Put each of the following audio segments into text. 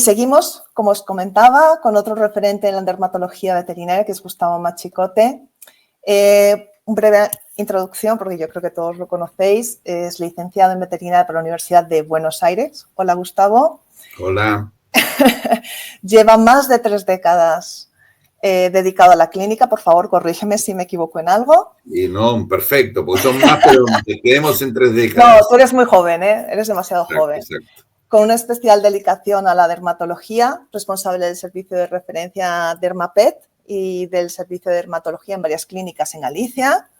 Seguimos, como os comentaba, con otro referente en la dermatología veterinaria, que es Gustavo Machicote. Un breve introducción, porque yo creo que todos lo conocéis. Es licenciado en veterinaria por la Universidad de Buenos Aires. Hola, Gustavo. Hola. Lleva más de 3 décadas dedicado a la clínica. Por favor, corrígeme si me equivoco en algo. Y no, perfecto, porque son más, pero quedemos en 3 décadas. No, tú eres muy joven, ¿eh? Eres demasiado joven. Exacto. Con una especial dedicación a la dermatología, responsable del servicio de referencia Dermapet y del servicio de dermatología en varias clínicas en Galicia.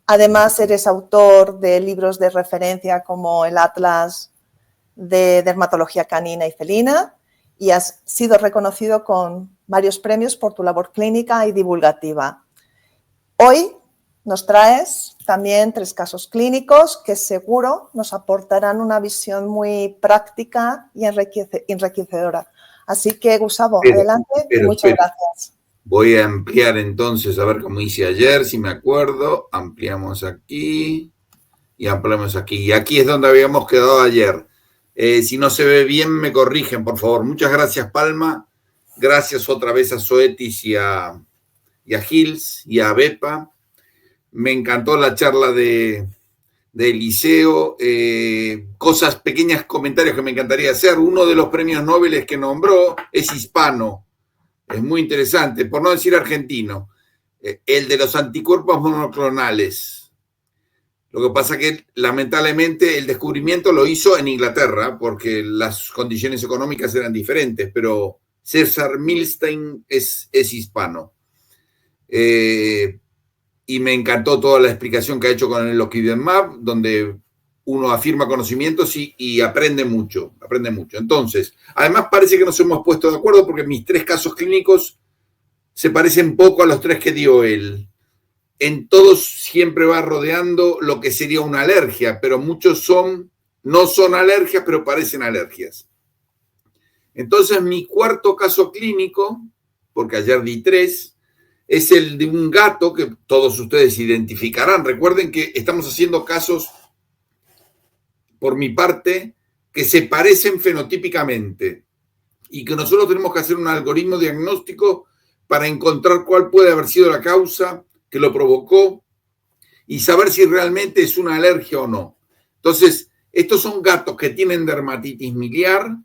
Además, eres autor de libros de referencia como el Atlas de Dermatología Canina y Felina y has sido reconocido con varios premios por tu labor clínica y divulgativa. Hoy nos traes también 3 casos clínicos que seguro nos aportarán una visión muy práctica y enriquecedora. Así que, Gustavo, adelante y muchas gracias. Voy a ampliar entonces, a ver cómo hice ayer, si me acuerdo. Ampliamos aquí y ampliamos aquí. Y aquí es donde habíamos quedado ayer. Si no se ve bien, me corrigen, por favor. Muchas gracias, Palma. Gracias otra vez a Zoetis y a Hills y a Bepa. Me encantó la charla de Eliseo, cosas, pequeños comentarios que me encantaría hacer. Uno de los premios Nobel que nombró es hispano, es muy interesante, por no decir argentino, el de los anticuerpos monoclonales. Lo que pasa que lamentablemente el descubrimiento lo hizo en Inglaterra porque las condiciones económicas eran diferentes, pero César Milstein es hispano. Y me encantó toda la explicación que ha hecho con el Loquidemab, donde uno afirma conocimientos y aprende mucho, Entonces, además parece que nos hemos puesto de acuerdo porque mis 3 casos clínicos se parecen poco a los 3 que dio él. En todos siempre va rodeando lo que sería una alergia, pero muchos no son alergias, pero parecen alergias. Entonces, mi 4º caso clínico, porque ayer di 3, es el de un gato que todos ustedes identificarán. Recuerden que estamos haciendo casos, por mi parte, que se parecen fenotípicamente y que nosotros tenemos que hacer un algoritmo diagnóstico para encontrar cuál puede haber sido la causa que lo provocó y saber si realmente es una alergia o no. Entonces, estos son gatos que tienen dermatitis miliar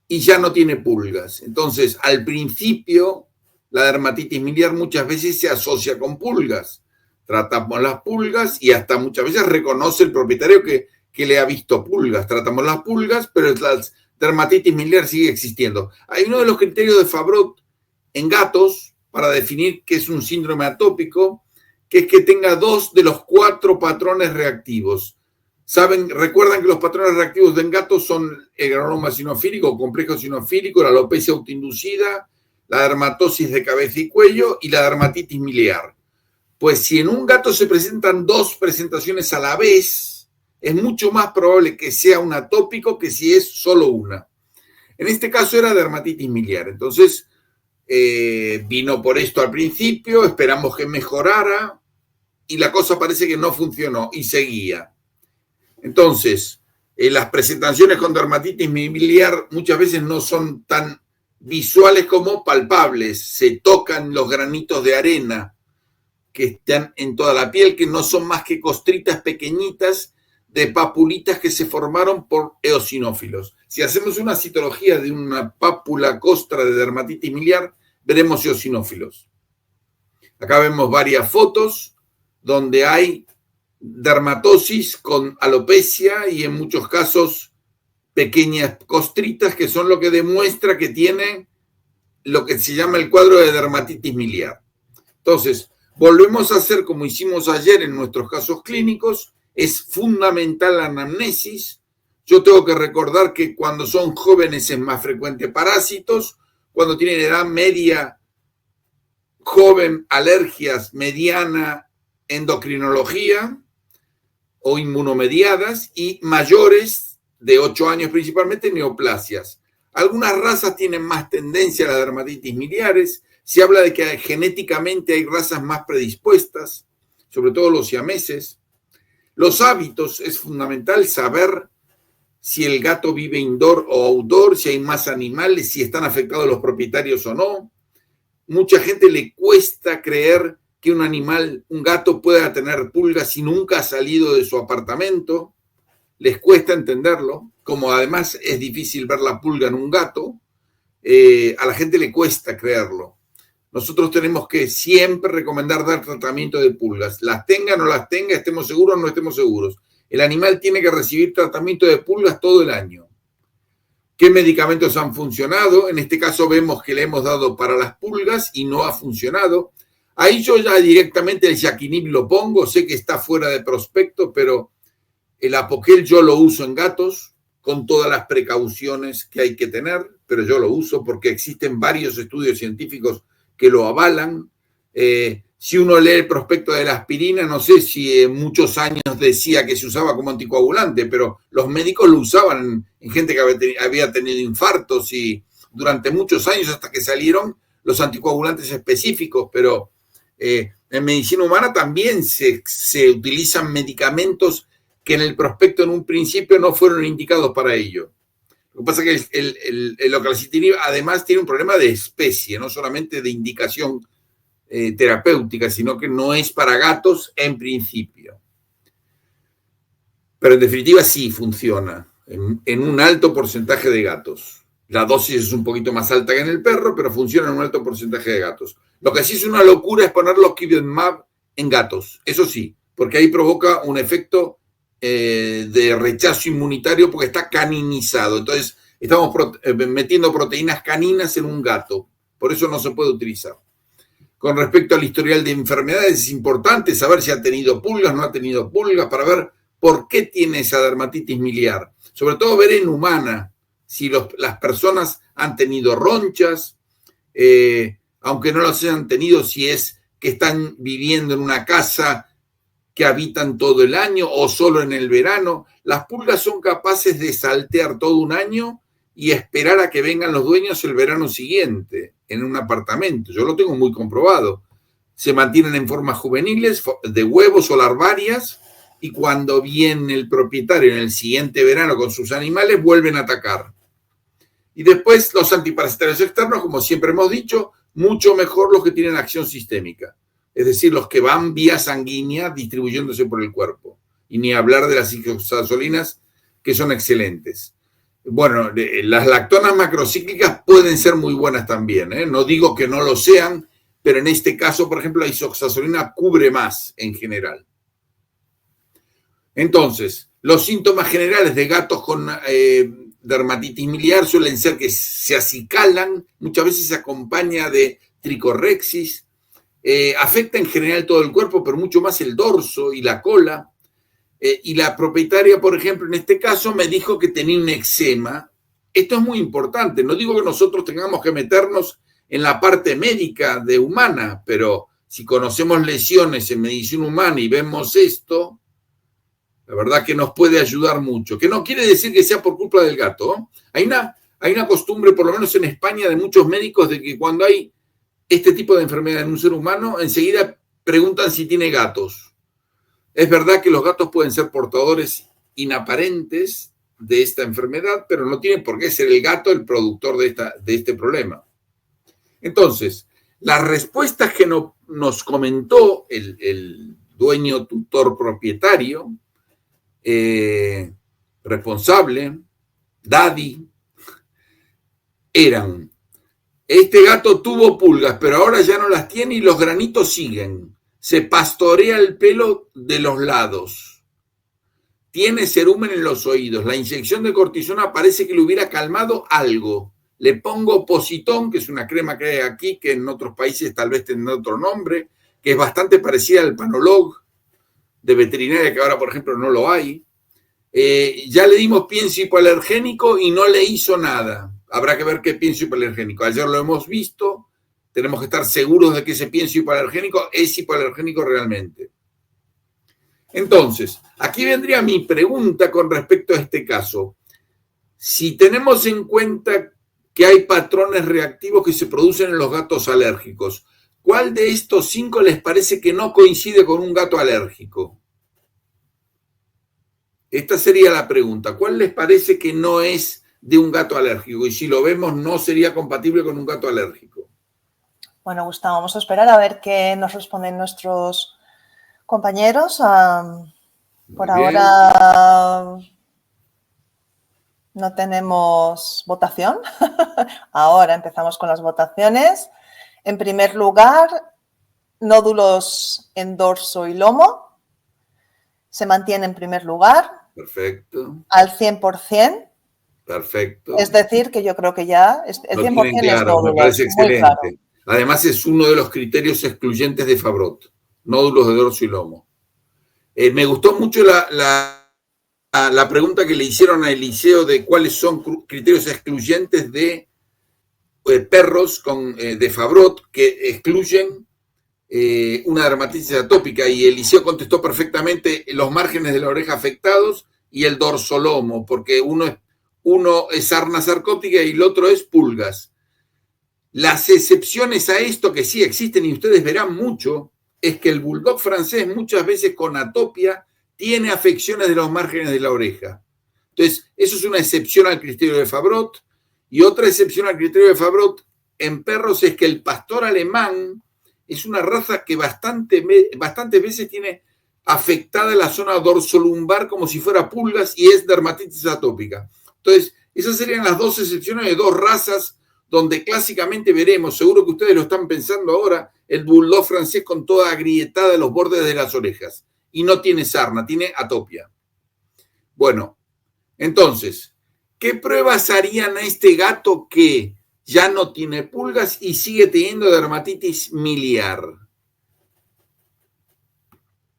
y ya no tiene pulgas. Entonces, al principio, la dermatitis miliar muchas veces se asocia con pulgas. Tratamos las pulgas y hasta muchas veces reconoce el propietario que le ha visto pulgas. Tratamos las pulgas, pero la dermatitis miliar sigue existiendo. Hay uno de los criterios de Favreau en gatos para definir qué es un síndrome atópico, que es que tenga 2 de los 4 patrones reactivos. Recuerdan que los patrones reactivos de gatos son el granuloma sinofílico, complejo sinofílico, la alopecia autoinducida, la dermatosis de cabeza y cuello y la dermatitis miliar. Pues si en un gato se presentan 2 presentaciones a la vez, es mucho más probable que sea un atópico que si es solo una. En este caso era dermatitis miliar. Entonces, vino por esto al principio, esperamos que mejorara y la cosa parece que no funcionó y seguía. Entonces, las presentaciones con dermatitis miliar muchas veces no son tan visuales como palpables. Se tocan los granitos de arena que están en toda la piel, que no son más que costritas pequeñitas de papulitas que se formaron por eosinófilos. Si hacemos una citología de una pápula costra de dermatitis miliar, veremos eosinófilos. Acá vemos varias fotos donde hay dermatosis con alopecia y en muchos casos pequeñas costritas que son lo que demuestra que tiene lo que se llama el cuadro de dermatitis miliar. Entonces, volvemos a hacer como hicimos ayer en nuestros casos clínicos. Es fundamental la anamnesis. Yo tengo que recordar que cuando son jóvenes es más frecuente parásitos, cuando tienen edad media, joven, alergias, mediana, endocrinología o inmunomediadas y mayores de 8 años principalmente neoplasias. Algunas razas tienen más tendencia a las dermatitis miliares. Se habla de que genéticamente hay razas más predispuestas, sobre todo los siameses. Los hábitos, es fundamental saber si el gato vive indoor o outdoor, si hay más animales, si están afectados los propietarios o no. Mucha gente le cuesta creer que un gato pueda tener pulgas si nunca ha salido de su apartamento. Les cuesta entenderlo, como además es difícil ver la pulga en un gato, a la gente le cuesta creerlo. Nosotros tenemos que siempre recomendar dar tratamiento de pulgas. Las tenga o no las tenga, estemos seguros o no estemos seguros. El animal tiene que recibir tratamiento de pulgas todo el año. ¿Qué medicamentos han funcionado? En este caso vemos que le hemos dado para las pulgas y no ha funcionado. Ahí yo ya directamente el Yaquinib lo pongo, sé que está fuera de prospecto, pero el Apoquel yo lo uso en gatos con todas las precauciones que hay que tener, pero yo lo uso porque existen varios estudios científicos que lo avalan. Si uno lee el prospecto de la aspirina, no sé si en muchos años decía que se usaba como anticoagulante, pero los médicos lo usaban en gente que había tenido infartos y durante muchos años hasta que salieron los anticoagulantes específicos, pero en medicina humana también se utilizan medicamentos que en el prospecto en un principio no fueron indicados para ello. Lo que pasa es que el ocalcitinib además tiene un problema de especie, no solamente de indicación terapéutica, sino que no es para gatos en principio. Pero en definitiva sí funciona en un alto porcentaje de gatos. La dosis es un poquito más alta que en el perro, pero funciona en un alto porcentaje de gatos. Lo que sí es una locura es poner los Kibemab en gatos, eso sí, porque ahí provoca un efecto de rechazo inmunitario porque está caninizado. Entonces estamos metiendo proteínas caninas en un gato, por eso no se puede utilizar. Con respecto al historial de enfermedades, es importante saber si ha tenido pulgas, no ha tenido pulgas, para ver por qué tiene esa dermatitis miliar. Sobre todo ver en humana si las personas han tenido ronchas, aunque no las hayan tenido, si es que están viviendo en una casa que habitan todo el año o solo en el verano. Las pulgas son capaces de saltear todo un año y esperar a que vengan los dueños el verano siguiente en un apartamento. Yo lo tengo muy comprobado. Se mantienen en formas juveniles, de huevos o larvarias, y cuando viene el propietario en el siguiente verano con sus animales, vuelven a atacar. Y después los antiparasitarios externos, como siempre hemos dicho, mucho mejor los que tienen acción sistémica. Es decir, los que van vía sanguínea distribuyéndose por el cuerpo. Y ni hablar de las isoxazolinas, que son excelentes. Bueno, las lactonas macrocíclicas pueden ser muy buenas también, ¿eh? No digo que no lo sean, pero en este caso, por ejemplo, la isoxazolina cubre más en general. Entonces, los síntomas generales de gatos con dermatitis miliar suelen ser que se acicalan, muchas veces se acompaña de tricorrexis, afecta en general todo el cuerpo, pero mucho más el dorso y la cola. Y la propietaria, por ejemplo, en este caso, me dijo que tenía un eczema. Esto es muy importante. No digo que nosotros tengamos que meternos en la parte médica de humana, pero si conocemos lesiones en medicina humana y vemos esto, la verdad que nos puede ayudar mucho. Que no quiere decir que sea por culpa del gato, ¿eh? Hay una costumbre, por lo menos en España, de muchos médicos de que cuando hay este tipo de enfermedad en un ser humano, enseguida preguntan si tiene gatos. Es verdad que los gatos pueden ser portadores inaparentes de esta enfermedad, pero no tiene por qué ser el gato el productor de este problema. Entonces, las respuestas que nos comentó el dueño, tutor, propietario, responsable, daddy, eran: este gato tuvo pulgas, pero ahora ya no las tiene y los granitos siguen. Se pastorea el pelo de los lados. Tiene cerumen en los oídos. La inyección de cortisona parece que le hubiera calmado algo. Le pongo Positón, que es una crema que hay aquí, que en otros países tal vez tendrá otro nombre, que es bastante parecida al Panolog de veterinaria, que ahora, por ejemplo, no lo hay. Ya le dimos pienso hipoalergénico y no le hizo nada. Habrá que ver qué pienso hipoalergénico. Ayer lo hemos visto. Tenemos que estar seguros de que ese pienso hipoalergénico es hipoalergénico realmente. Entonces, aquí vendría mi pregunta con respecto a este caso. Si tenemos en cuenta que hay patrones reactivos que se producen en los gatos alérgicos, ¿cuál de estos 5 les parece que no coincide con un gato alérgico? Esta sería la pregunta. ¿Cuál les parece que no es de un gato alérgico? Y si lo vemos, no sería compatible con un gato alérgico. Bueno, Gustavo, vamos a esperar a ver qué nos responden nuestros compañeros. Por ahora no tenemos votación. Ahora empezamos con las votaciones. En primer lugar, nódulos en dorso y lomo. Se mantiene en primer lugar. Perfecto. Al 100%. Perfecto. Es decir, que yo creo que ya el 100% claro, es nódulos. me parece excelente. Muy claro. Además, es uno de los criterios excluyentes de Fabrot, nódulos de dorso y lomo. Me gustó mucho la pregunta que le hicieron a Eliseo de cuáles son criterios excluyentes de perros de Fabrot que excluyen una dermatitis atópica, y Eliseo contestó perfectamente: los márgenes de la oreja afectados y el dorsolomo, porque uno es sarna sarcóptica y el otro es pulgas. Las excepciones a esto, que sí existen y ustedes verán mucho, es que el bulldog francés muchas veces con atopia tiene afecciones de los márgenes de la oreja. Entonces, eso es una excepción al criterio de Fabrot. Y otra excepción al criterio de Fabrot en perros es que el pastor alemán es una raza que bastantes veces tiene afectada la zona dorsolumbar como si fuera pulgas y es dermatitis atópica. Entonces, esas serían las dos excepciones de dos razas donde clásicamente veremos, seguro que ustedes lo están pensando ahora, el bulldog francés con toda agrietada de los bordes de las orejas. Y no tiene sarna, tiene atopia. Bueno, entonces, ¿qué pruebas harían a este gato que ya no tiene pulgas y sigue teniendo dermatitis miliar?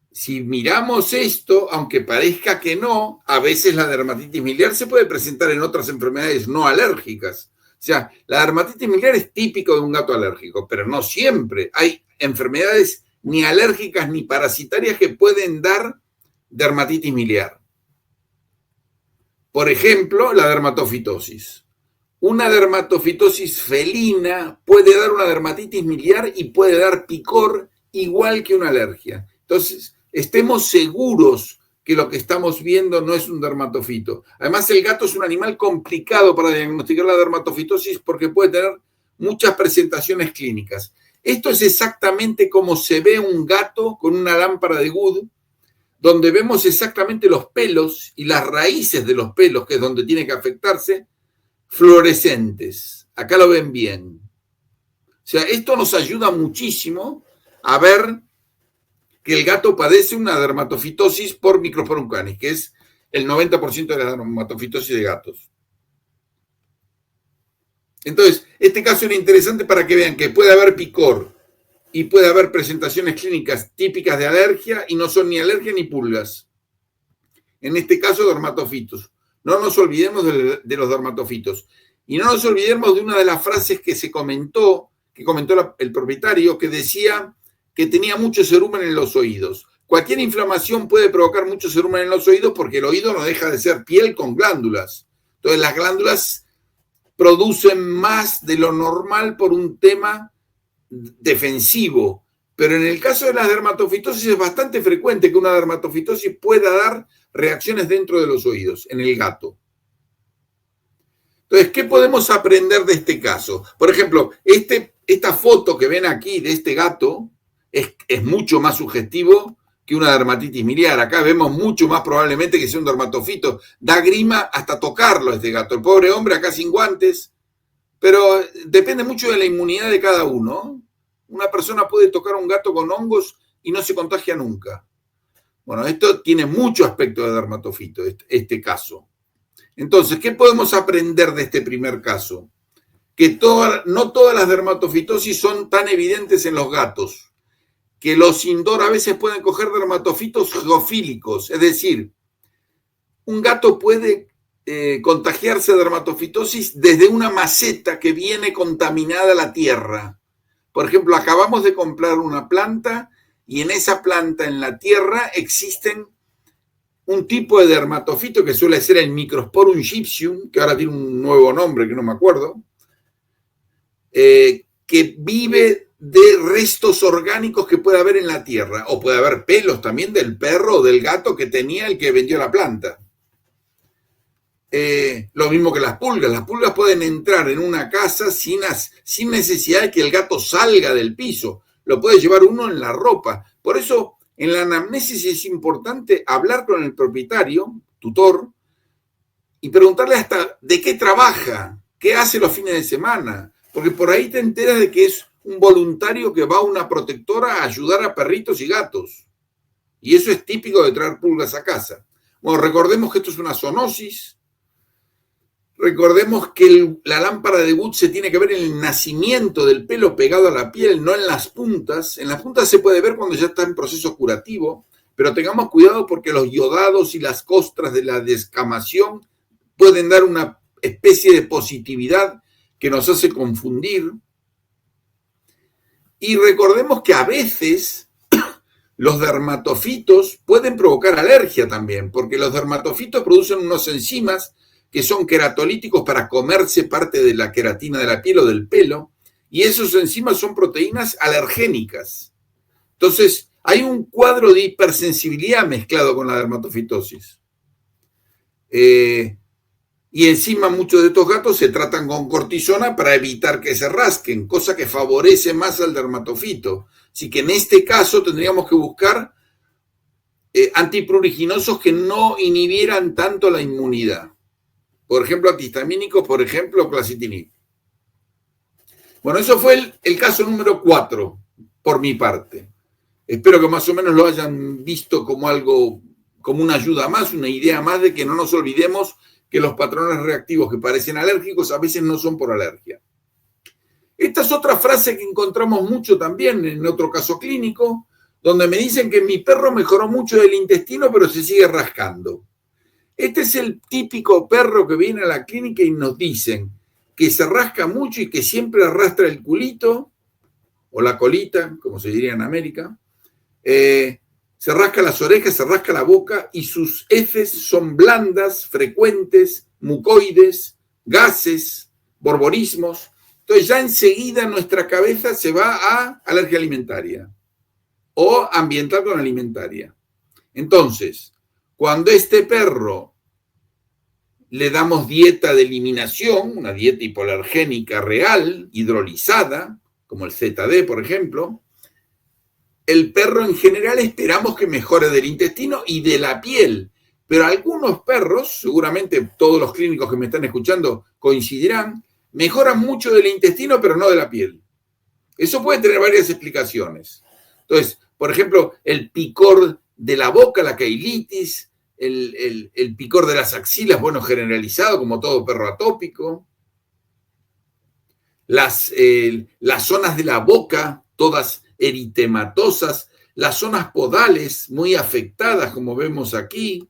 Si miramos esto, aunque parezca que no, a veces la dermatitis miliar se puede presentar en otras enfermedades no alérgicas. O sea, la dermatitis miliar es típico de un gato alérgico, pero no siempre. Hay enfermedades ni alérgicas ni parasitarias que pueden dar dermatitis miliar. Por ejemplo, la dermatofitosis. Una dermatofitosis felina puede dar una dermatitis miliar y puede dar picor igual que una alergia. Entonces, estemos seguros que lo que estamos viendo no es un dermatofito. Además, el gato es un animal complicado para diagnosticar la dermatofitosis porque puede tener muchas presentaciones clínicas. Esto es exactamente como se ve un gato con una lámpara de Wood, donde vemos exactamente los pelos y las raíces de los pelos, que es donde tiene que afectarse, fluorescentes. Acá lo ven bien. O sea, esto nos ayuda muchísimo a ver que el gato padece una dermatofitosis por Microsporum canis, que es el 90% de la dermatofitosis de gatos. Entonces, este caso era interesante para que vean que puede haber picor y puede haber presentaciones clínicas típicas de alergia y no son ni alergia ni pulgas. En este caso, dermatofitos. No nos olvidemos de los dermatofitos. Y no nos olvidemos de una de las frases que comentó el propietario, que decía que tenía mucho cerumen en los oídos. Cualquier inflamación puede provocar mucho cerumen en los oídos porque el oído no deja de ser piel con glándulas. Entonces las glándulas producen más de lo normal por un tema defensivo. Pero en el caso de las dermatofitosis es bastante frecuente que una dermatofitosis pueda dar reacciones dentro de los oídos, en el gato. Entonces, ¿qué podemos aprender de este caso? Por ejemplo, esta foto que ven aquí de este gato es mucho más sugestivo que una dermatitis miliar. Acá vemos mucho más probablemente que sea un dermatofito. Da grima hasta tocarlo este gato. El pobre hombre acá sin guantes. Pero depende mucho de la inmunidad de cada uno. Una persona puede tocar a un gato con hongos y no se contagia nunca. Bueno, esto tiene mucho aspecto de dermatofito, este caso. Entonces, ¿qué podemos aprender de este primer caso? Que no todas las dermatofitosis son tan evidentes en los gatos. Que los indoor a veces pueden coger dermatofitos geofílicos, es decir, un gato puede contagiarse de dermatofitosis desde una maceta que viene contaminada a la tierra. Por ejemplo, acabamos de comprar una planta y en esa planta, en la tierra, existen un tipo de dermatofito que suele ser el Microsporum gypsum, que ahora tiene un nuevo nombre que no me acuerdo, que vive de restos orgánicos que puede haber en la tierra, o puede haber pelos también del perro o del gato que tenía el que vendió la planta. Lo mismo que las pulgas pueden entrar en una casa sin necesidad de que el gato salga del piso, lo puede llevar uno en la ropa. Por eso en la anamnesis es importante hablar con el propietario, tutor, y preguntarle hasta de qué trabaja, qué hace los fines de semana, porque por ahí te enteras de que es un voluntario que va a una protectora a ayudar a perritos y gatos. Y eso es típico de traer pulgas a casa. Bueno, recordemos que esto es una zoonosis. Recordemos que la lámpara de Wood se tiene que ver en el nacimiento del pelo pegado a la piel, no en las puntas. En las puntas se puede ver cuando ya está en proceso curativo, pero tengamos cuidado porque los iodados y las costras de la descamación pueden dar una especie de positividad que nos hace confundir. Y recordemos que a veces los dermatofitos pueden provocar alergia también, porque los dermatofitos producen unos enzimas que son queratolíticos para comerse parte de la queratina de la piel o del pelo, y esos enzimas son proteínas alergénicas. Entonces, hay un cuadro de hipersensibilidad mezclado con la dermatofitosis. Y encima muchos de estos gatos se tratan con cortisona para evitar que se rasquen, cosa que favorece más al dermatofito. Así que en este caso tendríamos que buscar antipruriginosos que no inhibieran tanto la inmunidad. Por ejemplo, antihistamínicos, por ejemplo, clacitinib. Bueno, eso fue el caso número 4, por mi parte. Espero que más o menos lo hayan visto como algo, como una ayuda más, una idea más de que no nos olvidemos que los patrones reactivos que parecen alérgicos a veces no son por alergia. Esta es otra frase que encontramos mucho también en otro caso clínico, donde me dicen que mi perro mejoró mucho del intestino, pero se sigue rascando. Este es el típico perro que viene a la clínica y nos dicen que se rasca mucho y que siempre arrastra el culito, o la colita, como se diría en América, se rasca las orejas, se rasca la boca y sus heces son blandas, frecuentes, mucoides, gases, borborismos. Entonces ya enseguida nuestra cabeza se va a alergia alimentaria o ambiental con alimentaria. Entonces, cuando a este perro le damos dieta de eliminación, una dieta hipoalergénica real, hidrolizada, como el ZD, por ejemplo, el perro en general esperamos que mejore del intestino y de la piel. Pero algunos perros, seguramente todos los clínicos que me están escuchando coincidirán, mejoran mucho del intestino, pero no de la piel. Eso puede tener varias explicaciones. Entonces, por ejemplo, el picor de la boca, la queilitis, el picor de las axilas, bueno, generalizado, como todo perro atópico. Las zonas de la boca, todas eritematosas, las zonas podales muy afectadas, como vemos aquí.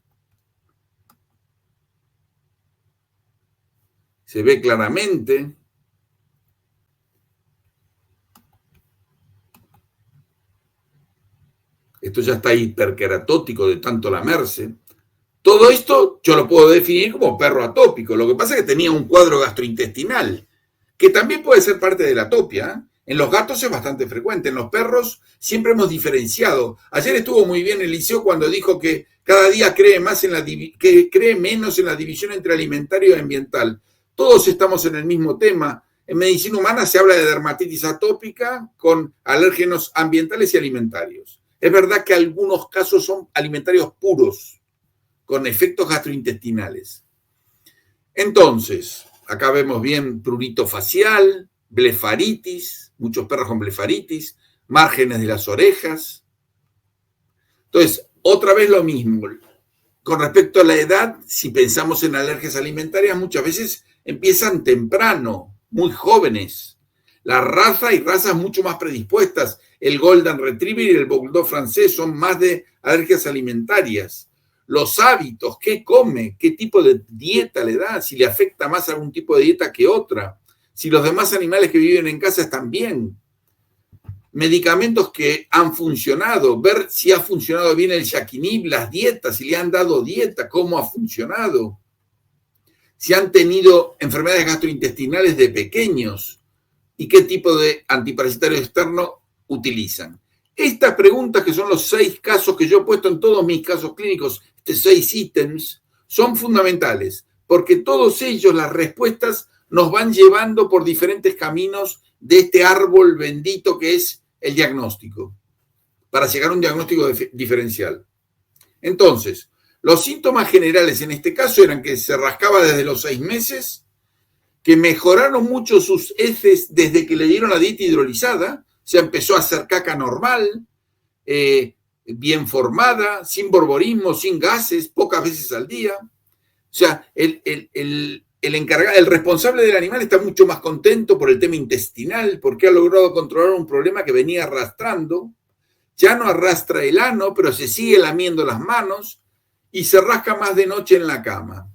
Se ve claramente. Esto ya está hiperqueratótico de tanto lamerse. Todo esto yo lo puedo definir como perro atópico. Lo que pasa es que tenía un cuadro gastrointestinal, que también puede ser parte de la atopia. En los gatos es bastante frecuente. En los perros siempre hemos diferenciado. Ayer estuvo muy bien Eliseo cuando dijo que cada día cree menos en la división entre alimentario y ambiental. Todos estamos en el mismo tema. En medicina humana se habla de dermatitis atópica con alérgenos ambientales y alimentarios. Es verdad que algunos casos son alimentarios puros, con efectos gastrointestinales. Entonces, acá vemos bien prurito facial, blefaritis, muchos perros con blefaritis, márgenes de las orejas. Entonces, otra vez lo mismo. Con respecto a la edad, si pensamos en alergias alimentarias, muchas veces empiezan temprano, muy jóvenes. La raza y razas mucho más predispuestas. El Golden Retriever y el Bulldog francés son más de alergias alimentarias. Los hábitos, qué come, qué tipo de dieta le da, si le afecta más algún tipo de dieta que otra, si los demás animales que viven en casa están bien. Medicamentos que han funcionado, ver si ha funcionado bien el Yaquinib, las dietas, si le han dado dieta, cómo ha funcionado. Si han tenido enfermedades gastrointestinales de pequeños, y qué tipo de antiparasitario externo utilizan. Estas preguntas, que son los 6 casos que yo he puesto en todos mis casos clínicos, 6 ítems, son fundamentales, porque todos ellos, las respuestas, nos van llevando por diferentes caminos de este árbol bendito que es el diagnóstico, para llegar a un diagnóstico diferencial. Entonces, los síntomas generales en este caso eran que se rascaba desde los 6 meses, que mejoraron mucho sus heces desde que le dieron la dieta hidrolizada, se empezó a hacer caca normal, bien formada, sin borborismo, sin gases, pocas veces al día. O sea, el responsable del animal está mucho más contento por el tema intestinal, porque ha logrado controlar un problema que venía arrastrando. Ya no arrastra el ano, pero se sigue lamiendo las manos y se rasca más de noche en la cama.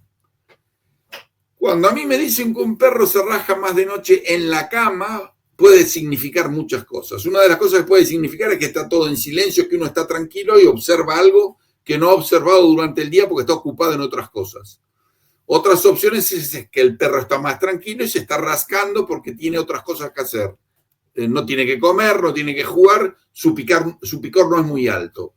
Cuando a mí me dicen que un perro se rasca más de noche en la cama, puede significar muchas cosas. Una de las cosas que puede significar es que está todo en silencio, que uno está tranquilo y observa algo que no ha observado durante el día porque está ocupado en otras cosas. Otras opciones es que el perro está más tranquilo y se está rascando porque tiene otras cosas que hacer. No tiene que comer, no tiene que jugar, su picor no es muy alto.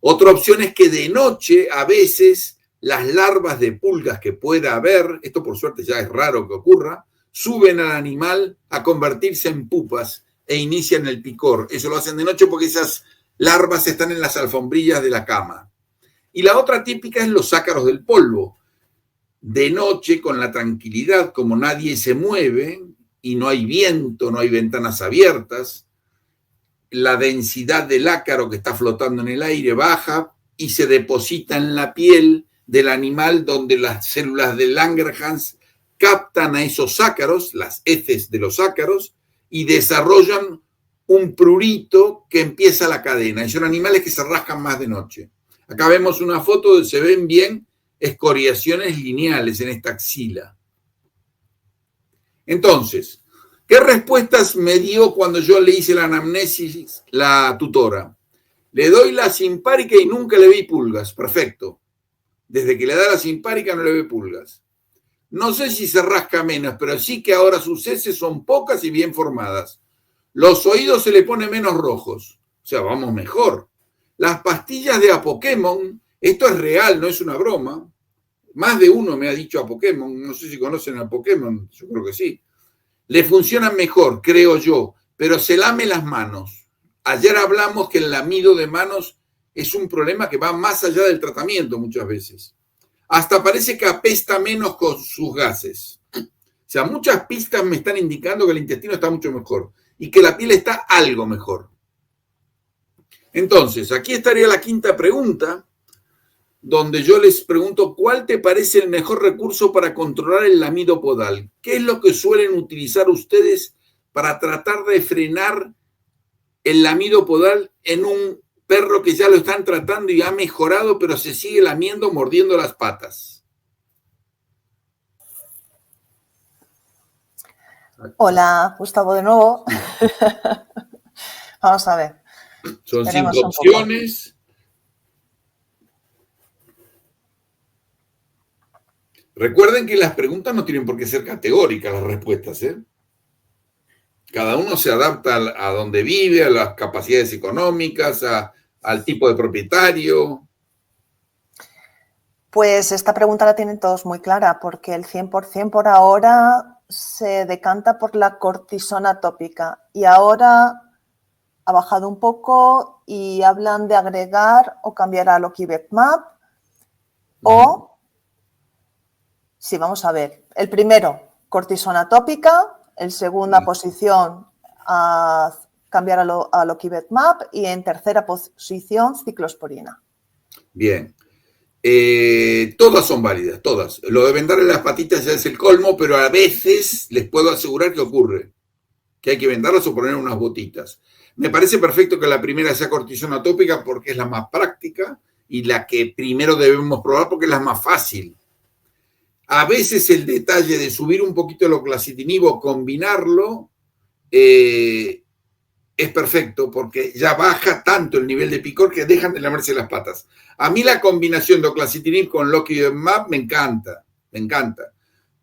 Otra opción es que de noche, a veces, las larvas de pulgas que pueda haber, esto por suerte ya es raro que ocurra, suben al animal a convertirse en pupas e inician el picor. Eso lo hacen de noche porque esas larvas están en las alfombrillas de la cama. Y la otra típica es los ácaros del polvo. De noche, con la tranquilidad, como nadie se mueve y no hay viento, no hay ventanas abiertas, la densidad del ácaro que está flotando en el aire baja y se deposita en la piel del animal, donde las células de Langerhans captan a esos ácaros, las heces de los ácaros, y desarrollan un prurito que empieza la cadena. Y son animales que se rascan más de noche. Acá vemos una foto donde se ven bien escoriaciones lineales en esta axila. Entonces, ¿qué respuestas me dio cuando yo le hice la anamnesis la tutora? Le doy la simpárica y nunca le vi pulgas. Perfecto. Desde que le da la simpárica no le ve pulgas. No sé si se rasca menos, pero sí que ahora sus heces son pocas y bien formadas. Los oídos se le ponen menos rojos. O sea, vamos mejor. Las pastillas de Apokémon, esto es real, no es una broma. Más de uno me ha dicho Apokémon, no sé si conocen a Pokémon, yo creo que sí. Le funcionan mejor, creo yo, pero se lame las manos. Ayer hablamos que el lamido de manos es un problema que va más allá del tratamiento muchas veces. Hasta parece que apesta menos con sus gases. O sea, muchas pistas me están indicando que el intestino está mucho mejor y que la piel está algo mejor. Entonces, aquí estaría la quinta pregunta, donde yo les pregunto, ¿cuál te parece el mejor recurso para controlar el lamido podal? ¿Qué es lo que suelen utilizar ustedes para tratar de frenar el lamido podal en un perro que ya lo están tratando y ha mejorado, pero se sigue lamiendo, mordiendo las patas? Hola, Gustavo, de nuevo. Vamos a ver. Son 5 opciones. Recuerden que las preguntas no tienen por qué ser categóricas, las respuestas, ¿eh? Cada uno se adapta a donde vive, a las capacidades económicas, al tipo de propietario. Pues esta pregunta la tienen todos muy clara, porque el 100% por ahora se decanta por la cortisona tópica y ahora ha bajado un poco y hablan de agregar o cambiar a Lokivetmab o... Sí, vamos a ver. El primero, cortisona tópica. En segunda posición, a cambiar a Lokivetmab. Y en tercera posición, ciclosporina. Bien. Todas son válidas, todas. Lo de vendarle las patitas ya es el colmo, pero a veces les puedo asegurar que ocurre. Que hay que vendarlas o poner unas botitas. Me parece perfecto que la primera sea cortisona tópica porque es la más práctica y la que primero debemos probar porque es la más fácil. A veces el detalle de subir un poquito el oclacitinib o combinarlo es perfecto porque ya baja tanto el nivel de picor que dejan de lamerse las patas. A mí la combinación de oclacitinib con Lokivetmab me encanta,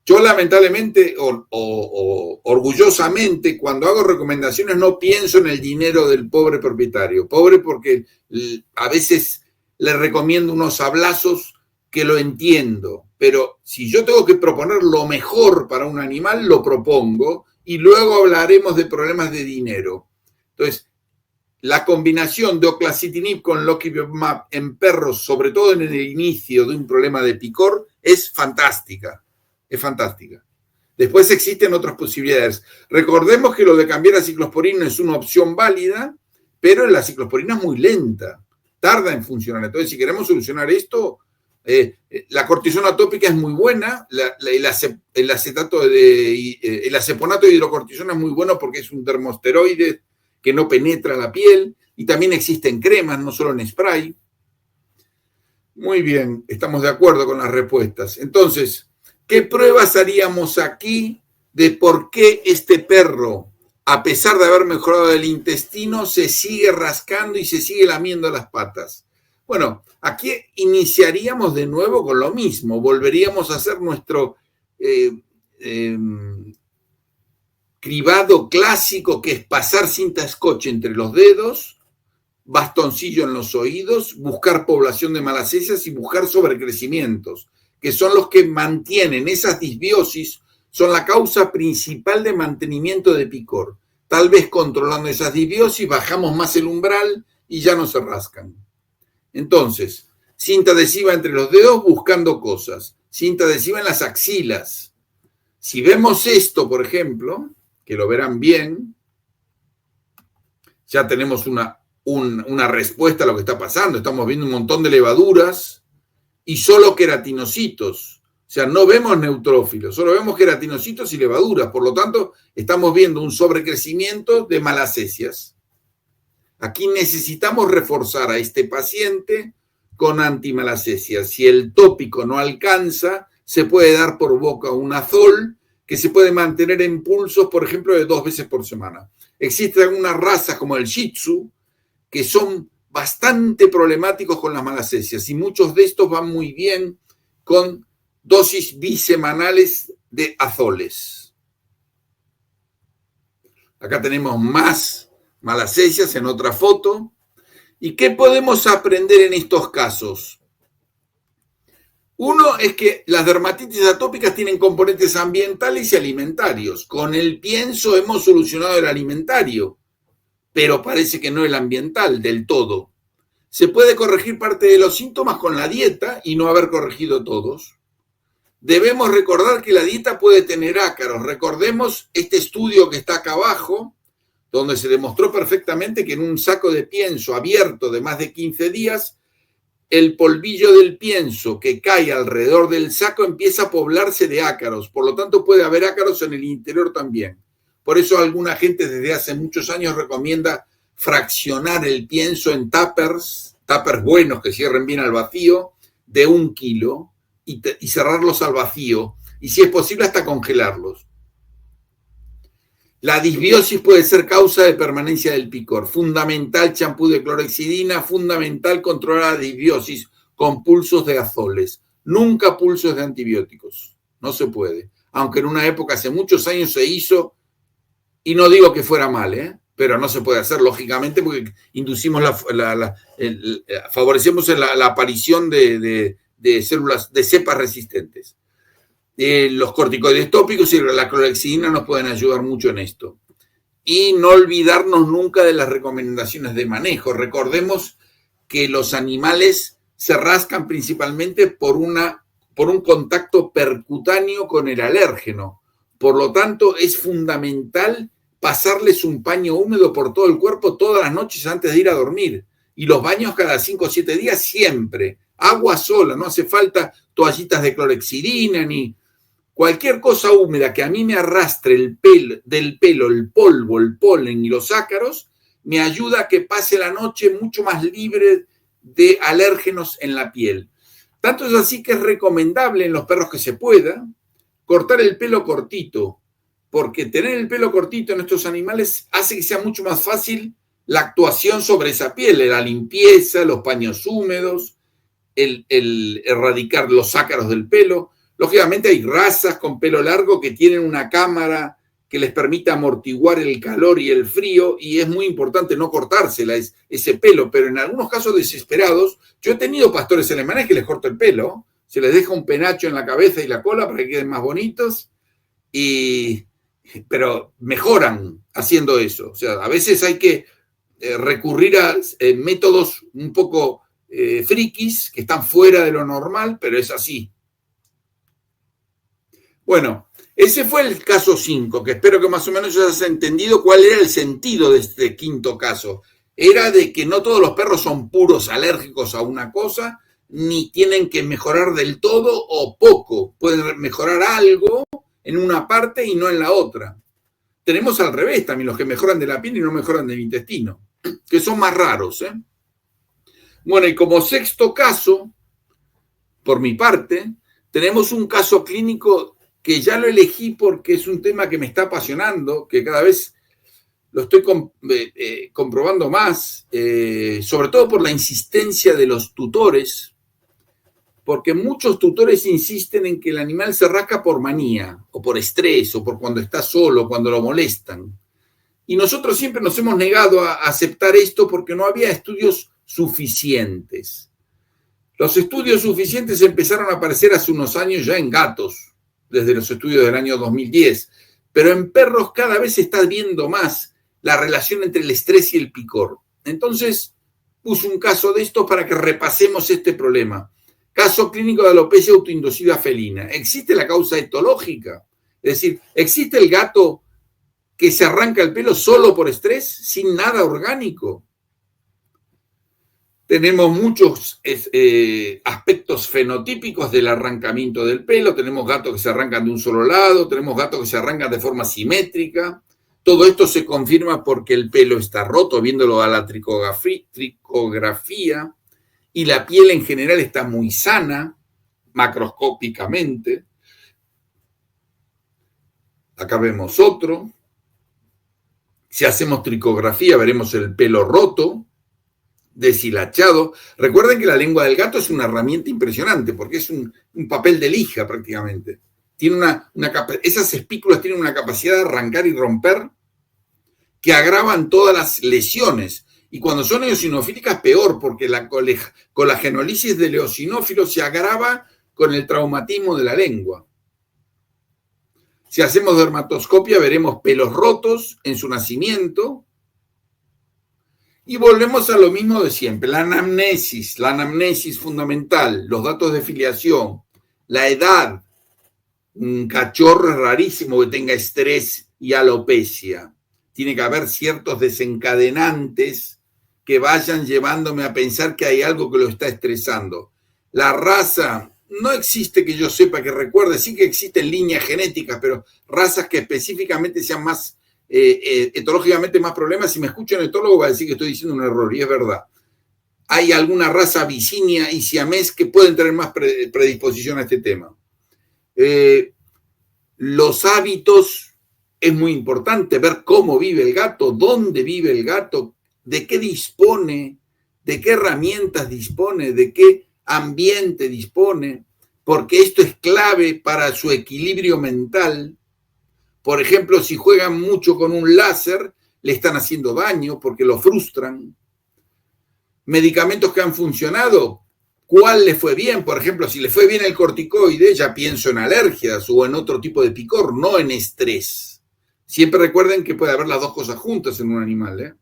Yo lamentablemente o orgullosamente, cuando hago recomendaciones no pienso en el dinero del pobre propietario. Pobre porque a veces le recomiendo unos sablazos que lo entiendo, pero si yo tengo que proponer lo mejor para un animal, lo propongo y luego hablaremos de problemas de dinero. Entonces, la combinación de oclacitinib con loquibemab en perros, sobre todo en el inicio de un problema de picor, es fantástica. Es fantástica. Después existen otras posibilidades. Recordemos que lo de cambiar a ciclosporina es una opción válida, pero la ciclosporina es muy lenta, tarda en funcionar. Entonces, si queremos solucionar esto, la cortisona tópica es muy buena, el aceponato de hidrocortisona es muy bueno porque es un dermosteroide que no penetra la piel, y también existen cremas, no solo en spray. Muy bien, estamos de acuerdo con las respuestas. Entonces, ¿qué pruebas haríamos aquí de por qué este perro, a pesar de haber mejorado el intestino, se sigue rascando y se sigue lamiendo las patas? Bueno, aquí iniciaríamos de nuevo con lo mismo, volveríamos a hacer nuestro cribado clásico, que es pasar cinta scotch entre los dedos, bastoncillo en los oídos, buscar población de malacesias y buscar sobrecrecimientos, que son los que mantienen esas disbiosis, son la causa principal de mantenimiento de picor. Tal vez controlando esas disbiosis bajamos más el umbral y ya no se rascan. Entonces, cinta adhesiva entre los dedos buscando cosas, cinta adhesiva en las axilas. Si vemos esto, por ejemplo, que lo verán bien, ya tenemos una respuesta a lo que está pasando. Estamos viendo un montón de levaduras y solo queratinocitos. O sea, no vemos neutrófilos, solo vemos queratinocitos y levaduras. Por lo tanto, estamos viendo un sobrecrecimiento de malacesias. Aquí necesitamos reforzar a este paciente con antimalacesias. Si el tópico no alcanza, se puede dar por boca un azol que se puede mantener en pulsos, por ejemplo, de 2 veces por semana. Existen algunas razas como el Shih Tzu que son bastante problemáticos con las malacesias y muchos de estos van muy bien con dosis bisemanales de azoles. Acá tenemos más malacesias en otra foto. ¿Y qué podemos aprender en estos casos? Uno es que las dermatitis atópicas tienen componentes ambientales y alimentarios. Con el pienso hemos solucionado el alimentario, pero parece que no el ambiental del todo. Se puede corregir parte de los síntomas con la dieta y no haber corregido todos. Debemos recordar que la dieta puede tener ácaros. Recordemos este estudio que está acá abajo, donde se demostró perfectamente que en un saco de pienso abierto de más de 15 días, el polvillo del pienso que cae alrededor del saco empieza a poblarse de ácaros. Por lo tanto, puede haber ácaros en el interior también. Por eso alguna gente desde hace muchos años recomienda fraccionar el pienso en tuppers buenos que cierren bien al vacío, de 1 kilo, y cerrarlos al vacío. Y si es posible, hasta congelarlos. La disbiosis puede ser causa de permanencia del picor. Fundamental champú de clorhexidina, fundamental controlar la disbiosis con pulsos de azoles. Nunca pulsos de antibióticos. No se puede. Aunque en una época hace muchos años se hizo, y no digo que fuera mal, pero no se puede hacer, lógicamente, porque inducimos favorecemos la aparición de células, de cepas resistentes. Los corticoides tópicos y la clorhexidina nos pueden ayudar mucho en esto. Y no olvidarnos nunca de las recomendaciones de manejo. Recordemos que los animales se rascan principalmente por un contacto percutáneo con el alérgeno. Por lo tanto, es fundamental pasarles un paño húmedo por todo el cuerpo todas las noches antes de ir a dormir. Y los baños cada 5 o 7 días siempre. Agua sola, no hace falta toallitas de clorhexidina ni cualquier cosa húmeda que a mí me arrastre del pelo, el polvo, el polen y los ácaros, me ayuda a que pase la noche mucho más libre de alérgenos en la piel. Tanto es así que es recomendable en los perros que se pueda cortar el pelo cortito, porque tener el pelo cortito en estos animales hace que sea mucho más fácil la actuación sobre esa piel, la limpieza, los paños húmedos, el erradicar los ácaros del pelo. Lógicamente hay razas con pelo largo que tienen una cámara que les permite amortiguar el calor y el frío, y es muy importante no cortársela ese pelo, pero en algunos casos desesperados, yo he tenido pastores alemanes que les corto el pelo, se les deja un penacho en la cabeza y la cola para que queden más bonitos, pero mejoran haciendo eso. O sea, a veces hay que recurrir a métodos un poco frikis, que están fuera de lo normal, pero es así. Bueno, ese fue el caso 5, que espero que más o menos ya hayas entendido cuál era el sentido de este quinto caso. Era de que no todos los perros son puros alérgicos a una cosa, ni tienen que mejorar del todo o poco. Pueden mejorar algo en una parte y no en la otra. Tenemos al revés también, los que mejoran de la piel y no mejoran del intestino, que son más raros, ¿eh? Bueno, y como sexto caso, por mi parte, tenemos un caso clínico que ya lo elegí porque es un tema que me está apasionando, que cada vez lo estoy comprobando más, sobre todo por la insistencia de los tutores, porque muchos tutores insisten en que el animal se rasca por manía, o por estrés, o por cuando está solo, cuando lo molestan. Y nosotros siempre nos hemos negado a aceptar esto porque no había estudios suficientes. Los estudios suficientes empezaron a aparecer hace unos años ya en gatos, desde los estudios del año 2010, pero en perros cada vez se está viendo más la relación entre el estrés y el picor. Entonces, puse un caso de esto para que repasemos este problema. Caso clínico de alopecia autoinducida felina. ¿Existe la causa etológica? Es decir, ¿existe el gato que se arranca el pelo solo por estrés, sin nada orgánico? Tenemos muchos aspectos fenotípicos del arrancamiento del pelo. Tenemos gatos que se arrancan de un solo lado, tenemos gatos que se arrancan de forma simétrica. Todo esto se confirma porque el pelo está roto, viéndolo a la tricografía, y la piel en general está muy sana, macroscópicamente. Acá vemos otro. Si hacemos tricografía, veremos el pelo roto, deshilachado. Recuerden que la lengua del gato es una herramienta impresionante porque es un papel de lija prácticamente. Tiene esas espículas tienen una capacidad de arrancar y romper que agravan todas las lesiones. Y cuando son eosinofílicas, peor, porque la colagenólisis del eosinófilo se agrava con el traumatismo de la lengua. Si hacemos dermatoscopia, veremos pelos rotos en su nacimiento. Y volvemos a lo mismo de siempre, la anamnesis fundamental, los datos de filiación, la edad. Un cachorro es rarísimo que tenga estrés y alopecia. Tiene que haber ciertos desencadenantes que vayan llevándome a pensar que hay algo que lo está estresando. La raza, no existe que yo sepa, que recuerde, sí que existen líneas genéticas, pero razas que específicamente sean más etológicamente más problemas. Si me escucha un etólogo va a decir que estoy diciendo un error, y es verdad. Hay alguna raza abisinia y siamés que pueden tener más predisposición a este tema. Los hábitos, es muy importante ver cómo vive el gato, dónde vive el gato, de qué dispone, de qué herramientas dispone, de qué ambiente dispone, porque esto es clave para su equilibrio mental. Por ejemplo, si juegan mucho con un láser, le están haciendo daño porque lo frustran. Medicamentos que han funcionado, ¿cuál le fue bien? Por ejemplo, si le fue bien el corticoide, ya pienso en alergias o en otro tipo de picor, no en estrés. Siempre recuerden que puede haber las dos cosas juntas en un animal, ¿eh?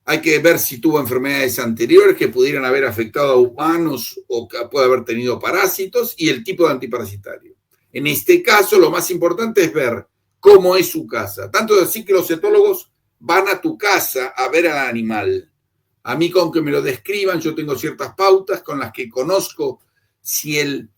Hay que ver si tuvo enfermedades anteriores que pudieran haber afectado a humanos o que puede haber tenido parásitos y el tipo de antiparasitario. En este caso, lo más importante es ver cómo es su casa. Tanto es así que los etólogos van a tu casa a ver al animal. A mí, con que me lo describan, yo tengo ciertas pautas con las que conozco si el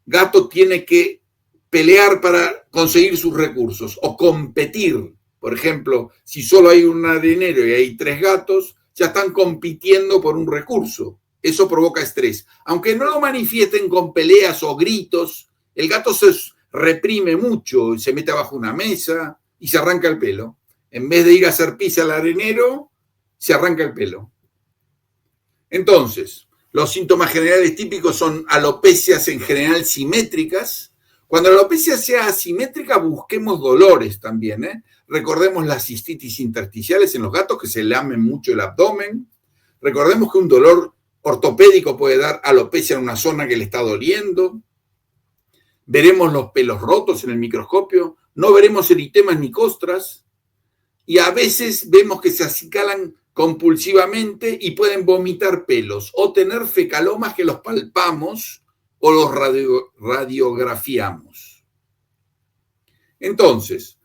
gato tiene que pelear para conseguir sus recursos o competir. Por ejemplo, si solo hay un arenero y hay 3 gatos, ya están compitiendo por un recurso. Eso provoca estrés. Aunque no lo manifiesten con peleas o gritos, el gato se reprime mucho, se mete abajo una mesa y se arranca el pelo. En vez de ir a hacer pis al arenero, se arranca el pelo. Entonces, Los síntomas generales típicos son alopecias en general simétricas. Cuando la alopecia sea asimétrica, busquemos dolores también, ¿eh? Recordemos las cistitis intersticiales en los gatos que se lamen mucho el abdomen. Recordemos que un dolor ortopédico puede dar alopecia en una zona que le está doliendo. Veremos los pelos rotos en el microscopio. No veremos eritemas ni costras. Y a veces vemos que se acicalan compulsivamente y pueden vomitar pelos o tener fecalomas que los palpamos o los radiografiamos. Entonces,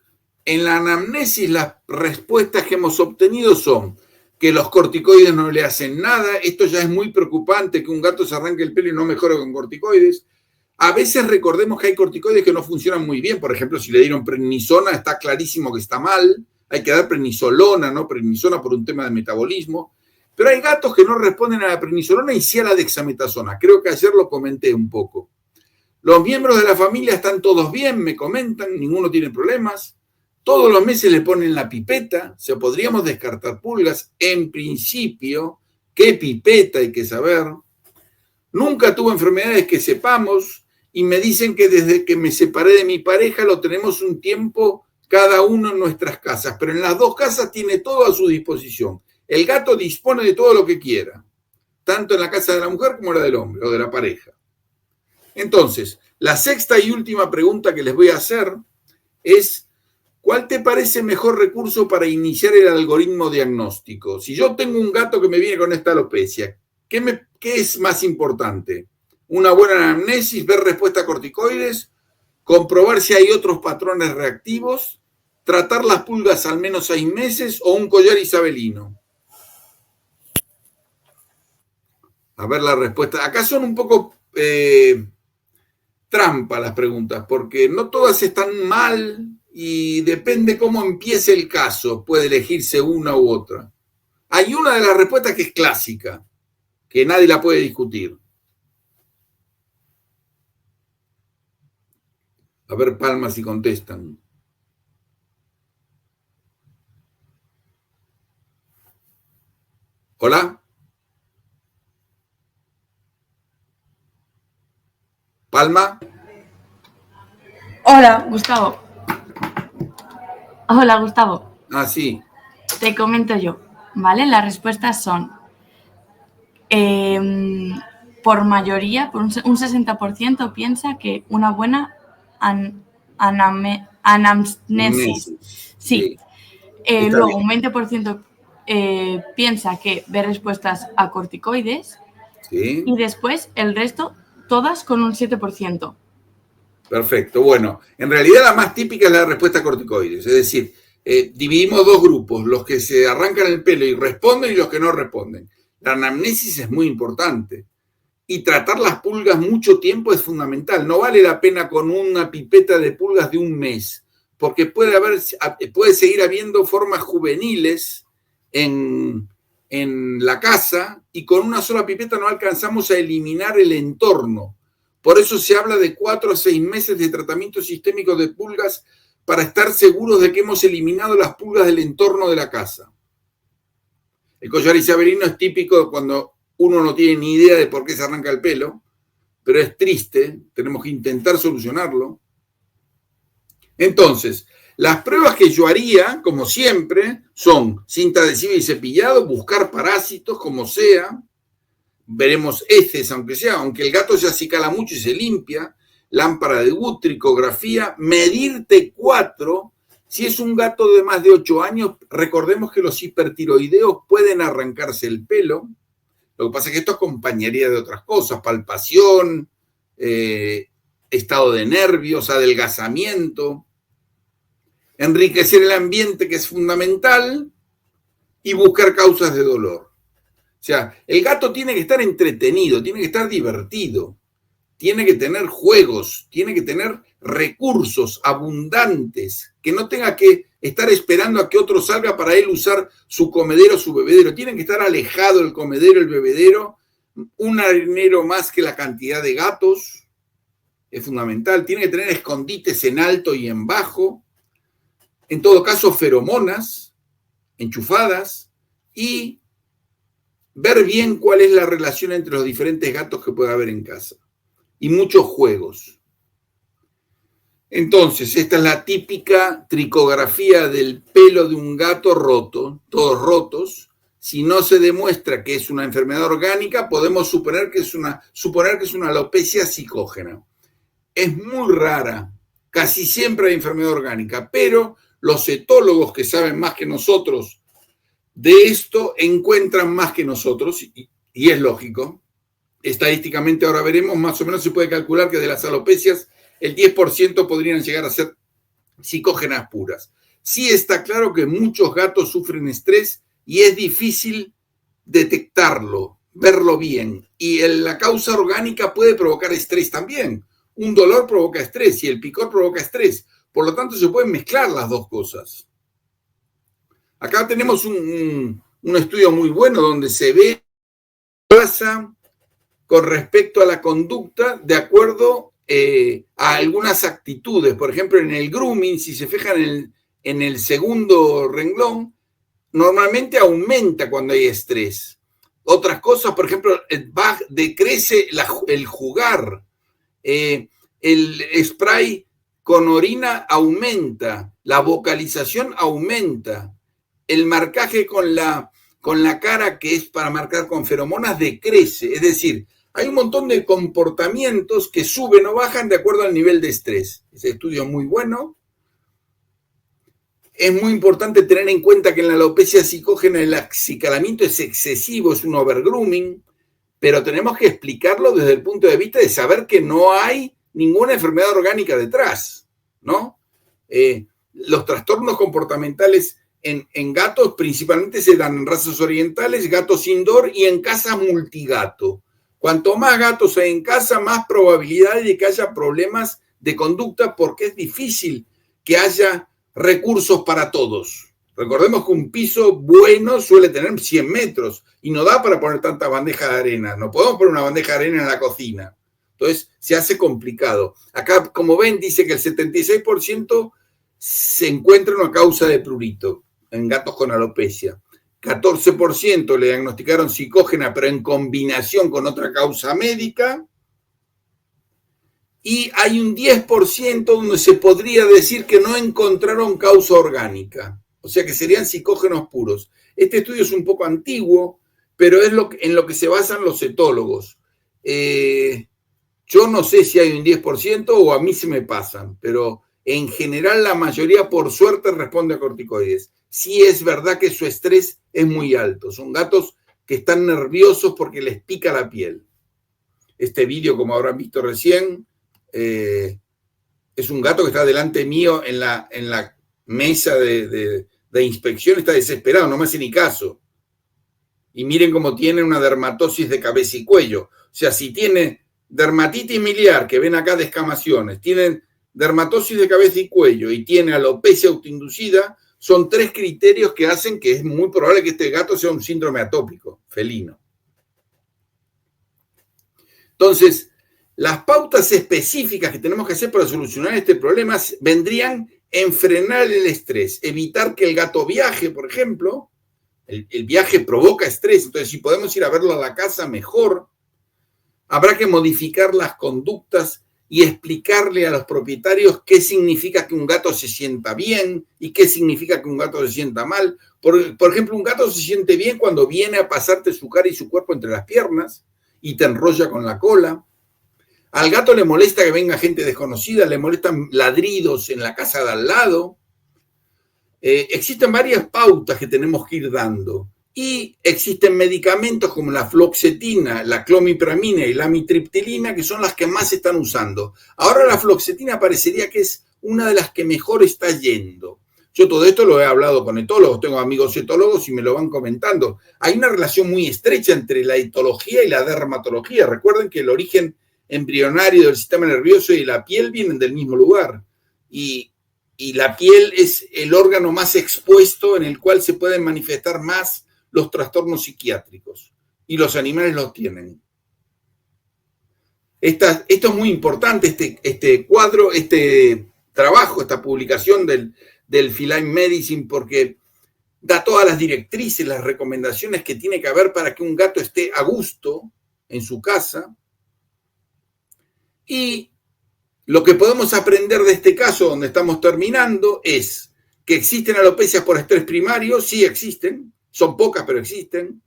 en la anamnesis las respuestas que hemos obtenido son que los corticoides no le hacen nada. Esto ya es muy preocupante, que un gato se arranque el pelo y no mejore con corticoides. A veces recordemos que hay corticoides que no funcionan muy bien. Por ejemplo, si le dieron prednisona, está clarísimo que está mal. Hay que dar prednisolona, ¿no? Prednisona por un tema de metabolismo. Pero hay gatos que no responden a la prednisolona y sí a la dexametasona. Creo que ayer lo comenté un poco. Los miembros de la familia están todos bien, me comentan, ninguno tiene problemas. Todos los meses le ponen la pipeta, o sea, podríamos descartar pulgas. En principio, ¿qué pipeta hay que saber? Nunca tuvo enfermedades que sepamos y me dicen que desde que me separé de mi pareja lo tenemos un tiempo cada uno en nuestras casas, pero en las dos casas tiene todo a su disposición. El gato dispone de todo lo que quiera, tanto en la casa de la mujer como en la del hombre o de la pareja. Entonces, la sexta y última pregunta que les voy a hacer es: ¿cuál te parece mejor recurso para iniciar el algoritmo diagnóstico? Si yo tengo un gato que me viene con esta alopecia, ¿qué es más importante? ¿Una buena anamnesis, ver respuesta a corticoides, comprobar si hay otros patrones reactivos, tratar las pulgas al menos 6 meses o un collar isabelino? A ver la respuesta. Acá son un poco trampa las preguntas, porque no todas están mal y depende cómo empiece el caso, puede elegirse una u otra. Hay una de las respuestas que es clásica, que nadie la puede discutir. A ver, palmas si contestan. ¿Hola? ¿Palma? Hola, Gustavo. Hola, Gustavo. Ah, sí. Te comento yo, ¿vale? Las respuestas son, por mayoría, por un 60% piensa que una buena anamnesis. Sí. Luego, un 20% piensa que ve respuestas a corticoides. Sí. Y después, el resto, todas con un 7%. Perfecto. Bueno, en realidad la más típica es la respuesta a corticoides. Es decir, dividimos dos grupos, los que se arrancan el pelo y responden y los que no responden. La anamnesis es muy importante. Y tratar las pulgas mucho tiempo es fundamental. No vale la pena con una pipeta de pulgas de un mes, porque puede seguir habiendo formas juveniles en la casa y con una sola pipeta no alcanzamos a eliminar el entorno. Por eso se habla de 4 a 6 meses de tratamiento sistémico de pulgas para estar seguros de que hemos eliminado las pulgas del entorno de la casa. El collar isabelino es típico cuando uno no tiene ni idea de por qué se arranca el pelo, pero es triste, tenemos que intentar solucionarlo. Entonces, las pruebas que yo haría, como siempre, son cinta adhesiva y cepillado, buscar parásitos como sea, veremos heces aunque el gato se acicala mucho y se limpia, lámpara de Wood, tricografía, medir T4. Si es un gato de más de 8 años, recordemos que los hipertiroideos pueden arrancarse el pelo. Lo que pasa es que esto acompañaría de otras cosas, palpación, estado de nervios, adelgazamiento, enriquecer el ambiente, que es fundamental, y buscar causas de dolor. O sea, el gato tiene que estar entretenido, tiene que estar divertido, tiene que tener juegos, tiene que tener recursos abundantes, que no tenga que estar esperando a que otro salga para él usar su comedero, su bebedero. Tiene que estar alejado el comedero, el bebedero, un arenero más que la cantidad de gatos, es fundamental. Tiene que tener escondites en alto y en bajo, en todo caso feromonas enchufadas y ver bien cuál es la relación entre los diferentes gatos que puede haber en casa. Y muchos juegos. Entonces, esta es la típica tricografía del pelo de un gato roto, todos rotos. Si no se demuestra que es una enfermedad orgánica, podemos suponer que es una alopecia psicógena. Es muy rara, casi siempre hay enfermedad orgánica, pero los etólogos que saben más que nosotros de esto encuentran más que nosotros, y es lógico. Estadísticamente, ahora veremos, más o menos se puede calcular que de las alopecias el 10% podrían llegar a ser psicógenas puras. Sí está claro que muchos gatos sufren estrés y es difícil detectarlo, verlo bien. Y la causa orgánica puede provocar estrés también. Un dolor provoca estrés y el picor provoca estrés. Por lo tanto, se pueden mezclar las dos cosas. Acá tenemos un estudio muy bueno donde se ve qué pasa con respecto a la conducta de acuerdo a algunas actitudes. Por ejemplo, en el grooming, si se fijan en el segundo renglón, normalmente aumenta cuando hay estrés. Otras cosas, por ejemplo, decrece el jugar. El spray con orina aumenta. La vocalización aumenta. El marcaje con la cara, que es para marcar con feromonas, decrece. Es decir, hay un montón de comportamientos que suben o bajan de acuerdo al nivel de estrés. Ese estudio es muy bueno. Es muy importante tener en cuenta que en la alopecia psicógena el acicalamiento es excesivo, es un overgrooming, pero tenemos que explicarlo desde el punto de vista de saber que no hay ninguna enfermedad orgánica detrás, ¿no? Los trastornos comportamentales en gatos principalmente se dan en razas orientales, gatos indoor y en casa multigato. Cuanto más gatos hay en casa, más probabilidad de que haya problemas de conducta porque es difícil que haya recursos para todos. Recordemos que un piso bueno suele tener 100 metros y no da para poner tantas bandejas de arena. No podemos poner una bandeja de arena en la cocina. Entonces se hace complicado. Acá, como ven, dice que el 76% se encuentra una causa de prurito en gatos con alopecia. 14% le diagnosticaron psicógena, pero en combinación con otra causa médica. Y hay un 10% donde se podría decir que no encontraron causa orgánica. O sea que serían psicógenos puros. Este estudio es un poco antiguo, pero es en lo que se basan los etólogos. Yo no sé si hay un 10% o a mí se me pasan, pero en general la mayoría, por suerte, responde a corticoides. Sí es verdad que su estrés es muy alto. Son gatos que están nerviosos porque les pica la piel. Este vídeo, como habrán visto recién, es un gato que está delante mío en la mesa de inspección, está desesperado, no me hace ni caso. Y miren cómo tiene una dermatosis de cabeza y cuello. O sea, si tiene dermatitis miliar, que ven acá descamaciones, tienen dermatosis de cabeza y cuello y tiene alopecia autoinducida, son 3 criterios que hacen que es muy probable que este gato sea un síndrome atópico felino. Entonces, las pautas específicas que tenemos que hacer para solucionar este problema vendrían en frenar el estrés, evitar que el gato viaje, por ejemplo. El viaje provoca estrés, entonces si podemos ir a verlo a la casa, mejor. Habrá que modificar las conductas y explicarle a los propietarios qué significa que un gato se sienta bien y qué significa que un gato se sienta mal. Por ejemplo, un gato se siente bien cuando viene a pasarte su cara y su cuerpo entre las piernas y te enrolla con la cola. Al gato le molesta que venga gente desconocida, le molestan ladridos en la casa de al lado. Existen varias pautas que tenemos que ir dando. Y existen medicamentos como la fluoxetina, la clomipramina y la amitriptilina, que son las que más se están usando. Ahora la fluoxetina parecería que es una de las que mejor está yendo. Yo todo esto lo he hablado con etólogos, tengo amigos etólogos y me lo van comentando. Hay una relación muy estrecha entre la etología y la dermatología. Recuerden que el origen embrionario del sistema nervioso y la piel vienen del mismo lugar. Y la piel es el órgano más expuesto en el cual se pueden manifestar más los trastornos psiquiátricos. Y los animales los tienen. Esto es muy importante, este cuadro, este trabajo, esta publicación del Feline Medicine, porque da todas las directrices, las recomendaciones que tiene que haber para que un gato esté a gusto en su casa. Y lo que podemos aprender de este caso donde estamos terminando es que existen alopecias por estrés primario, sí existen, son pocas pero existen,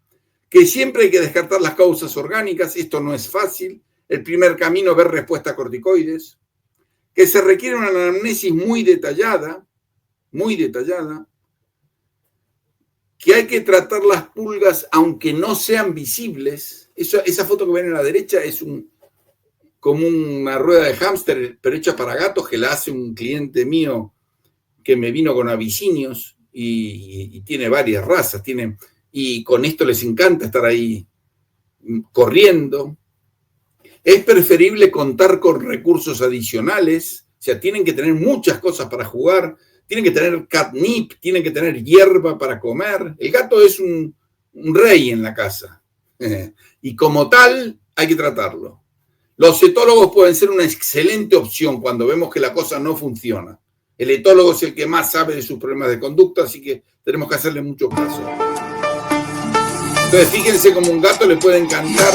que siempre hay que descartar las causas orgánicas, esto no es fácil, el primer camino es ver respuesta a corticoides, que se requiere una anamnesis muy detallada, que hay que tratar las pulgas aunque no sean visibles. Esa foto que ven a la derecha es como una rueda de hámster, pero hecha para gatos, que la hace un cliente mío que me vino con abisinios y tiene varias razas, y con esto les encanta estar ahí corriendo. Es preferible contar con recursos adicionales, o sea, tienen que tener muchas cosas para jugar, tienen que tener catnip, tienen que tener hierba para comer. El gato es un rey en la casa y como tal hay que tratarlo. Los etólogos pueden ser una excelente opción cuando vemos que la cosa no funciona. El etólogo es el que más sabe de sus problemas de conducta, así que tenemos que hacerle mucho caso. Entonces, fíjense cómo un gato le puede encantar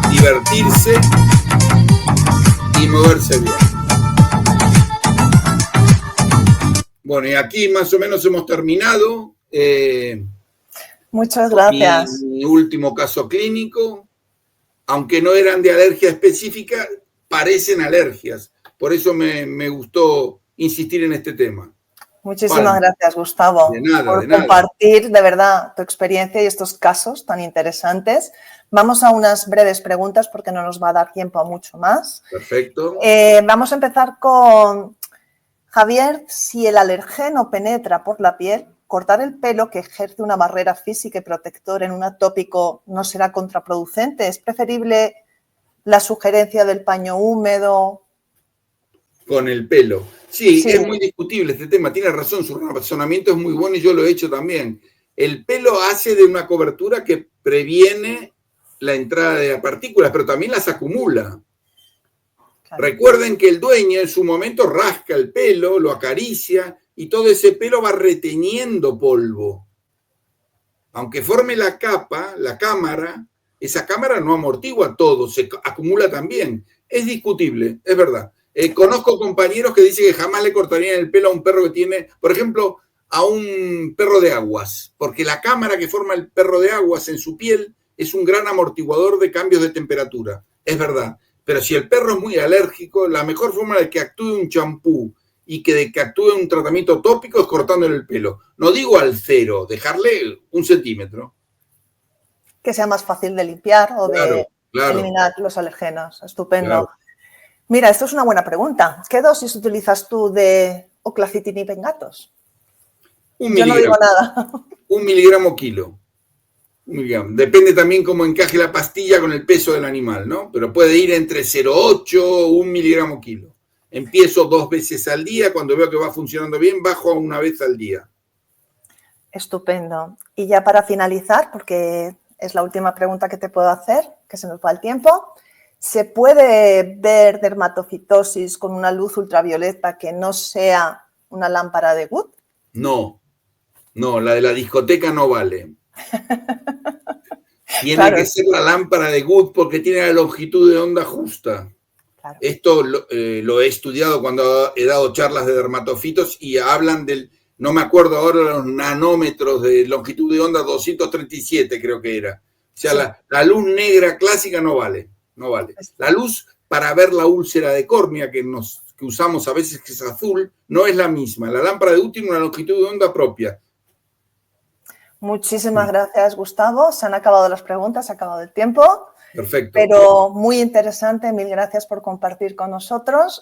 divertirse y moverse bien. Bueno, y aquí más o menos hemos terminado. Muchas gracias. Mi último caso clínico, aunque no eran de alergia específica, parecen alergias. Por eso me gustó insistir en este tema. Muchísimas gracias, Gustavo, por compartir de verdad tu experiencia y estos casos tan interesantes. Vamos a unas breves preguntas porque no nos va a dar tiempo a mucho más. Perfecto. Vamos a empezar con Javier. Si el alergeno penetra por la piel, cortar el pelo, que ejerce una barrera física y protectora en un atópico, no será contraproducente. ¿Es preferible la sugerencia del paño húmedo? Con el pelo. Sí, es muy discutible este tema. Tiene razón, su razonamiento es muy bueno y yo lo he hecho también. El pelo hace de una cobertura que previene la entrada de partículas, pero también las acumula. Claro. Recuerden que el dueño en su momento rasca el pelo, lo acaricia y todo ese pelo va reteniendo polvo. Aunque forme la capa, la cámara, esa cámara no amortigua todo, se acumula también. Es discutible, es verdad. Conozco compañeros que dicen que jamás le cortarían el pelo a un perro que tiene, por ejemplo, a un perro de aguas, porque la cámara que forma el perro de aguas en su piel es un gran amortiguador de cambios de temperatura. Es verdad. Pero si el perro es muy alérgico, la mejor forma de que actúe un champú y que actúe un tratamiento tópico es cortándole el pelo. No digo al cero, dejarle 1 centímetro. Que sea más fácil de limpiar o de eliminar los alergenos. Estupendo. Claro. Mira, esto es una buena pregunta. ¿Qué dosis utilizas tú de oclacitinib en gatos? Yo no digo nada. 1 miligramo kilo. Depende también cómo encaje la pastilla con el peso del animal, ¿no? Pero puede ir entre 0,8 o 1 miligramo kilo. Empiezo 2 veces al día. Cuando veo que va funcionando bien, bajo a 1 vez al día. Estupendo. Y ya para finalizar, porque es la última pregunta que te puedo hacer, que se nos va el tiempo. ¿Se puede ver dermatofitosis con una luz ultravioleta que no sea una lámpara de Wood? No, la de la discoteca no vale. Tiene que ser la lámpara de Wood porque tiene la longitud de onda justa. Claro. Esto lo he estudiado cuando he dado charlas de dermatofitos y hablan del, no me acuerdo ahora, los nanómetros de longitud de onda, 237 creo que era. O sea, sí. La luz negra clásica no vale. No vale. La luz para ver la úlcera de córnea que usamos a veces, que es azul, no es la misma. La lámpara de Wood tiene una longitud de onda propia. Muchísimas gracias, Gustavo. Se han acabado las preguntas, se ha acabado el tiempo. Perfecto. Pero muy interesante. Mil gracias por compartir con nosotros.